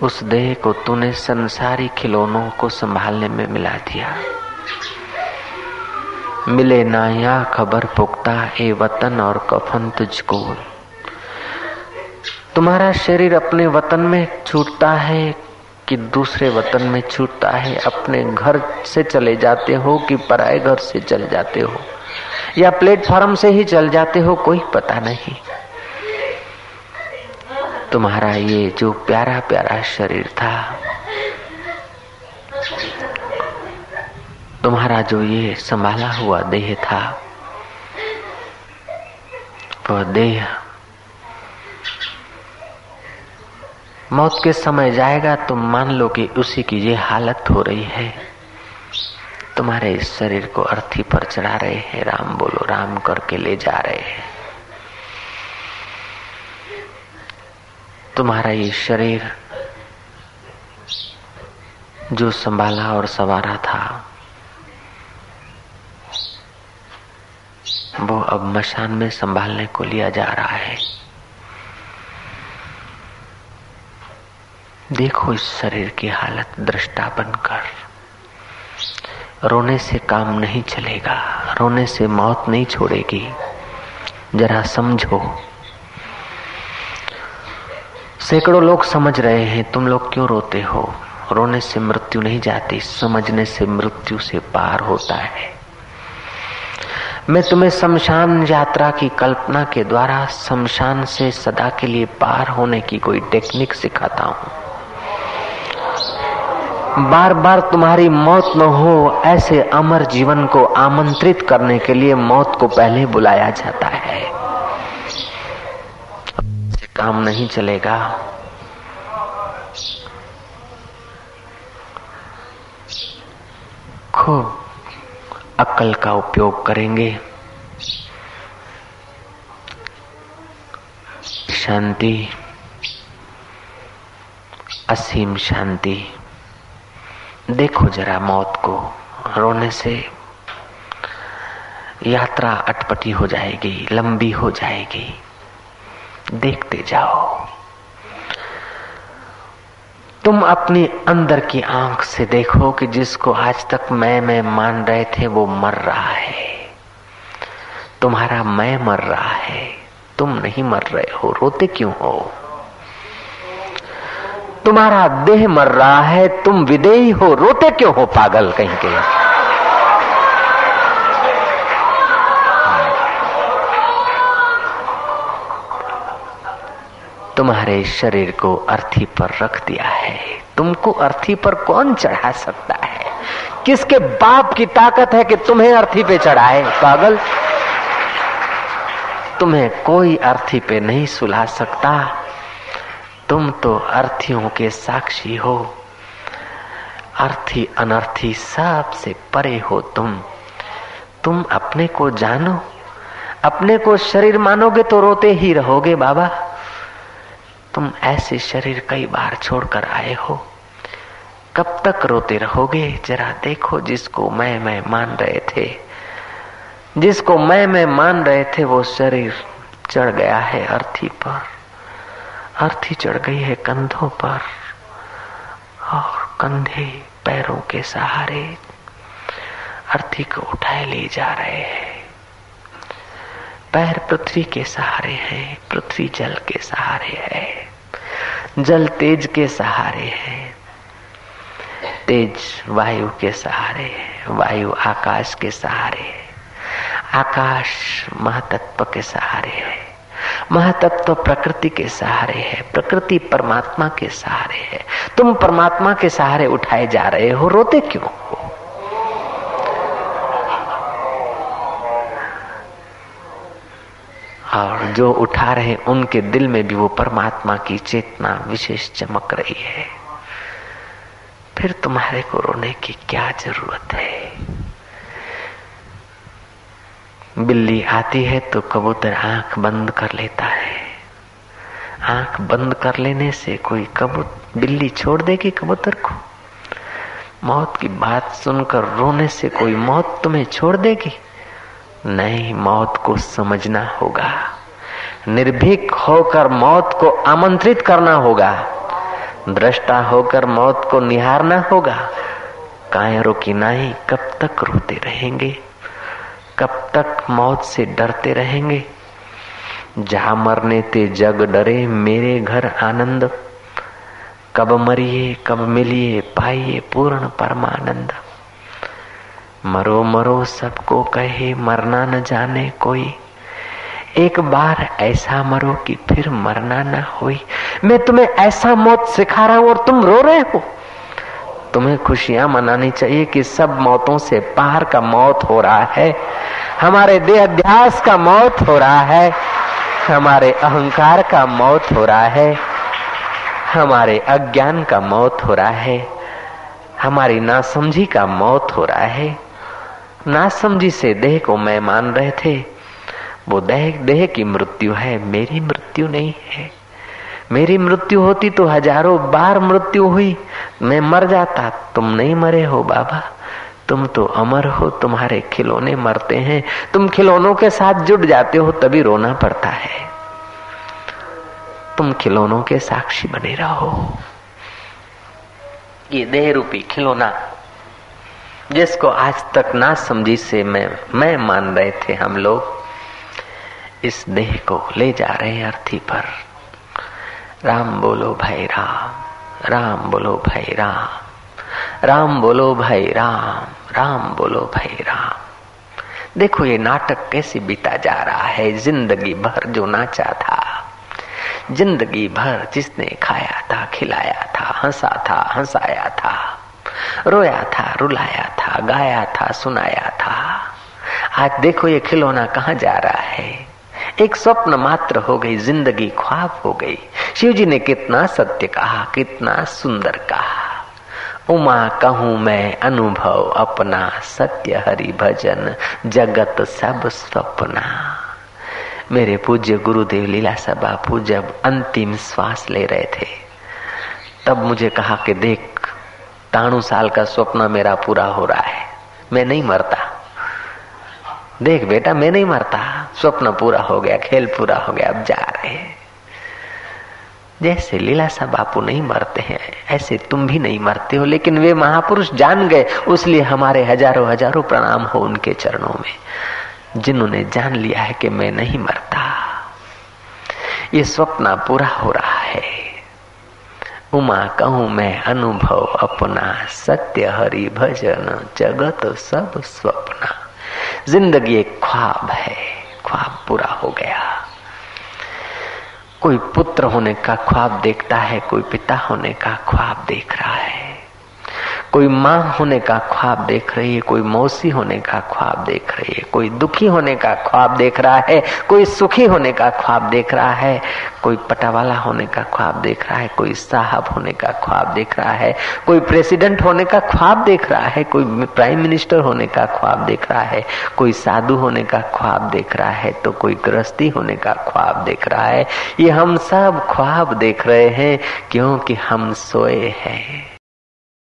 उस देह को तूने संसारी खिलौनों को संभालने में मिला दिया। मिले ना या खबर पुख्ता ए वतन और कफन तुझको। तुम्हारा शरीर अपने वतन में छूटता है कि दूसरे वतन में छूटता है, अपने घर से चले जाते हो कि पराए घर से चले जाते हो, या प्लेटफॉर्म से ही चल जाते हो, कोई पता नहीं। तुम्हारा ये जो प्यारा प्यारा शरीर था, तुम्हारा जो ये संभाला हुआ देह था, वह देह मौत के समय जाएगा तो मान लो कि उसी की ये हालत हो रही है। तुम्हारे इस शरीर को अर्थी पर चढ़ा रहे हैं, राम बोलो राम करके ले जा रहे हैं। तुम्हारा ये शरीर जो संभाला और संवारा था, वो अब मशान में संभालने को लिया जा रहा है। देखो इस शरीर की हालत दृष्टा बनकर। रोने से काम नहीं चलेगा, रोने से मौत नहीं छोड़ेगी। जरा समझो। सैकड़ों लोग समझ रहे हैं, तुम लोग क्यों रोते हो? रोने से मृत्यु नहीं जाती, समझने से मृत्यु से पार होता है। मैं तुम्हें शमशान यात्रा की कल्पना के द्वारा शमशान से सदा के लिए पार होने की कोई टेक्निक सिखाता हूँ। बार बार तुम्हारी मौत न हो, ऐसे अमर जीवन को आमंत्रित करने के लिए मौत को पहले बुलाया जाता है। इससे काम नहीं चलेगा। खूब अक्ल का उपयोग करेंगे। शांति, असीम शांति। देखो जरा मौत को। रोने से यात्रा अटपटी हो जाएगी, लंबी हो जाएगी। देखते जाओ। तुम अपनी अंदर की आंख से देखो कि जिसको आज तक मैं मान रहे थे वो मर रहा है। तुम्हारा मैं मर रहा है, तुम नहीं मर रहे हो। रोते क्यों हो? तुम्हारा देह मर रहा है, तुम विदेही हो। रोते क्यों हो पागल कहीं के? तुम्हारे शरीर को अर्थी पर रख दिया है। तुमको अर्थी पर कौन चढ़ा सकता है? किसके बाप की ताकत है कि तुम्हें अर्थी पे चढ़ाए? पागल, तुम्हें कोई अर्थी पे नहीं सुला सकता। तुम तो अर्थियों के साक्षी हो। अर्थी अनर्थी सबसे परे हो तुम अपने को जानो। अपने को शरीर मानोगे तो रोते ही रहोगे बाबा। तुम ऐसे शरीर कई बार छोड़कर आए हो, कब तक रोते रहोगे? जरा देखो। जिसको मैं मान रहे थे, जिसको मैं मान रहे थे, वो शरीर चढ़ गया है अर्थी पर। अर्थी चढ़ गई है कंधों पर, और कंधे पैरों के सहारे अर्थी को उठाए ले जा रहे हैं। पैर पृथ्वी के सहारे हैं, पृथ्वी जल के सहारे है, जल तेज के सहारे है, तेज वायु के सहारे है, वायु आकाश के सहारे है, आकाश महातत्व के सहारे है, महातत्व प्रकृति के सहारे है, प्रकृति परमात्मा के सहारे है। तुम परमात्मा के सहारे उठाए जा रहे हो। रोते क्यों हो? और जो उठा रहे उनके दिल में भी वो परमात्मा की चेतना विशेष चमक रही है। फिर तुम्हारे को रोने की क्या जरूरत है? बिल्ली आती है तो कबूतर आंख बंद कर लेता है। आंख बंद कर लेने से कोई बिल्ली छोड़ देगी कबूतर को? मौत की बात सुनकर रोने से कोई मौत तुम्हें छोड़ देगी? नहीं, मौत को समझना होगा। निर्भीक होकर मौत को आमंत्रित करना होगा। दृष्टा होकर मौत को निहारना होगा। कायरों की नाई कब तक रोते रहेंगे, कब तक मौत से डरते रहेंगे। जहां मरने ते जग डरे, मेरे घर आनंद। कब मरिए कब मिलिए, पाइए पूर्ण परमानंद। मरो मरो सबको कहे, मरना न जाने कोई। एक बार ऐसा मरो कि फिर मरना न होई। मैं तुम्हें ऐसा मौत सिखा रहा हूं और तुम रो रहे हो। तुम्हें खुशियां मनानी चाहिए कि सब मौतों से पार का मौत हो रहा है। हमारे देहाध्यास का मौत हो रहा है, हमारे अहंकार का मौत हो रहा है, हमारे अज्ञान का मौत हो रहा है, हमारी नासमझी का मौत हो रहा है। नासमझी से देह को मैं मान रहे थे, वो देह की मृत्यु है, मेरी मृत्यु नहीं है। मेरी मृत्यु होती तो हजारों बार मृत्यु हुई, मैं मर जाता। तुम नहीं मरे हो बाबा, तुम तो अमर हो। तुम्हारे खिलौने मरते हैं, तुम खिलौनों के साथ जुट जाते हो तभी रोना पड़ता है। तुम खिलौनों के साक्षी बने रहो। ये देह रूपी खिलौना जिसको आज तक ना समझी से मैं मान रहे थे हम लोग, इस देह को ले जा रहे हैं अर्थी पर। राम बोलो भाई राम, राम बोलो भाई राम, राम बोलो भाई राम, राम बोलो भाई राम। देखो ये नाटक कैसे बीता जा रहा है। जिंदगी भर जो नाचा था, जिंदगी भर जिसने खाया था, खिलाया था, हंसा था, हंसाया था, रोया था, रुलाया था, गाया था, सुनाया था, आज देखो ये खिलौना कहाँ जा रहा है। एक स्वप्न मात्र हो गई, जिंदगी ख्वाब हो गई। शिव जी ने कितना सत्य कहा, कितना सुंदर कहा। उमा कहूं मैं अनुभव अपना, सत्य हरि भजन जगत सब स्वप्ना। मेरे पूज्य गुरुदेव लीलाशाह बापू जब अंतिम श्वास ले रहे थे, तब मुझे कहा कि देख 93 साल का स्वप्न मेरा पूरा हो रहा है, मैं नहीं मरता। देख बेटा मैं नहीं मरता, स्वप्न पूरा हो गया, खेल पूरा हो गया, अब जा रहे हैं। जैसे लीलाशाह बापू नहीं मरते हैं, ऐसे तुम भी नहीं मरते हो। लेकिन वे महापुरुष जान गए, उसलिए हमारे हजारों हजारों प्रणाम हो उनके चरणों में, जिन्होंने जान लिया है कि मैं नहीं मरता। ये स्वप्न पूरा हो रहा है। उमा कहूं मैं अनुभव अपना, सत्य हरि भजन जगत सब स्वप्ना। जिंदगी एक ख्वाब है, ख्वाब पूरा हो गया। कोई पुत्र होने का ख्वाब देखता है, कोई पिता होने का ख्वाब देख रहा है, कोई माँ होने का ख्वाब देख रही है, कोई मौसी होने का ख्वाब देख रही है, कोई दुखी होने का ख्वाब देख रहा है, कोई सुखी होने का ख्वाब देख रहा है, कोई पटावाला होने का ख्वाब देख रहा है, कोई साहब होने का ख्वाब देख रहा है, कोई प्रेसिडेंट होने का ख्वाब देख रहा है, कोई प्राइम मिनिस्टर होने का ख्वाब देख रहा है, कोई साधु होने का ख्वाब देख रहा है, तो कोई गृहस्थी होने का ख्वाब देख रहा है। ये हम सब ख्वाब देख रहे हैं क्योंकि हम सोए हैं।